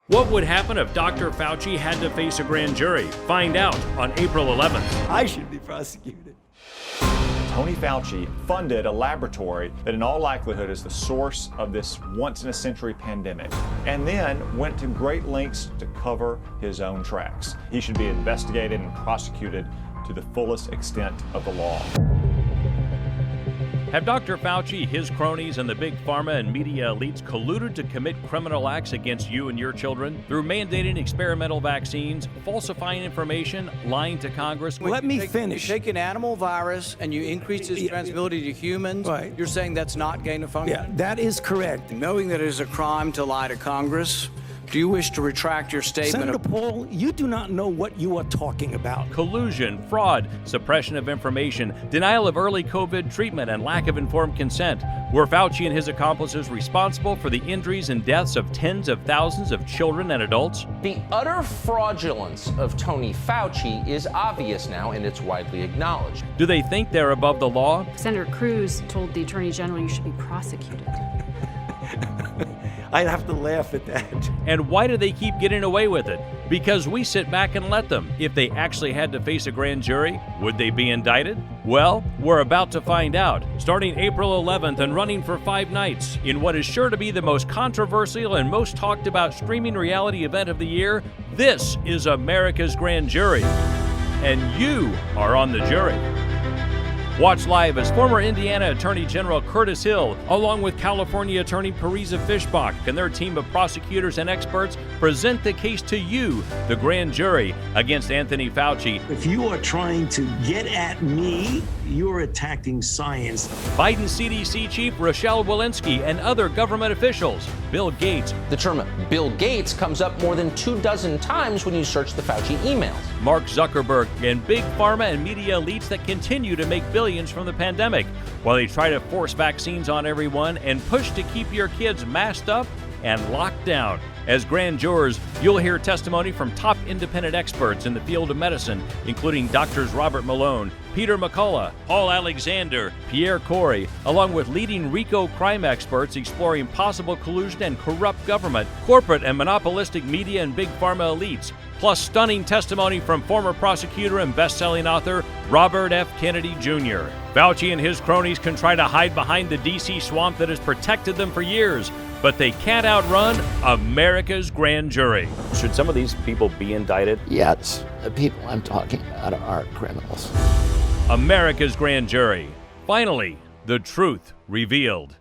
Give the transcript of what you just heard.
What would happen if Dr. Fauci had to face a grand jury? Find out on April 11th. I should be prosecuted. Tony Fauci funded a laboratory that in all likelihood is the source of this once-in-a-century pandemic, and then went to great lengths to cover his own tracks. He should be investigated and prosecuted to the fullest extent of the law. Have Dr. Fauci, his cronies, and the big pharma and media elites colluded to commit criminal acts against you and your children through mandating experimental vaccines, falsifying information, lying to Congress? Let me finish. You take an animal virus and you increase its transmissibility to humans. Right. You're saying that's not gain of function? Yeah, that is correct. Knowing that it is a crime to lie to Congress, do you wish to retract your statement? Senator Paul, you do not know what you are talking about. Collusion, fraud, suppression of information, denial of early COVID treatment, and lack of informed consent. Were Fauci and his accomplices responsible for the injuries and deaths of tens of thousands of children and adults? The utter fraudulence of Tony Fauci is obvious now, and it's widely acknowledged. Do they think they're above the law? Senator Cruz told the Attorney General you should be prosecuted. I'd have to laugh at that. And why do they keep getting away with it? Because we sit back and let them. If they actually had to face a grand jury, would they be indicted? Well, we're about to find out. Starting April 11th and running for 5 nights, in what is sure to be the most controversial and most talked about streaming reality event of the year, this is America's Grand Jury. And you are on the jury. Watch live as former Indiana Attorney General Curtis Hill, along with California Attorney Parisa Fishbach and their team of prosecutors and experts, present the case to you, the grand jury, against Anthony Fauci. If you are trying to get at me, you're attacking science. Biden CDC Chief Rochelle Walensky and other government officials. Bill Gates. The term Bill Gates comes up more than 24 times when you search the Fauci emails. Mark Zuckerberg and big pharma and media elites that continue to make billions from the pandemic, while they try to force vaccines on everyone and push to keep your kids masked up and locked down. As grand jurors, you'll hear testimony from top independent experts in the field of medicine, including Drs. Robert Malone, Peter McCullough, Paul Alexander, Pierre Corey, along with leading RICO crime experts exploring possible collusion and corrupt government, corporate and monopolistic media and big pharma elites, plus stunning testimony from former prosecutor and best-selling author Robert F. Kennedy Jr. Fauci and his cronies can try to hide behind the D.C. swamp that has protected them for years, but they can't outrun America's grand jury. Should some of these people be indicted? Yes, the people I'm talking about are criminals. America's grand jury. Finally, the truth revealed.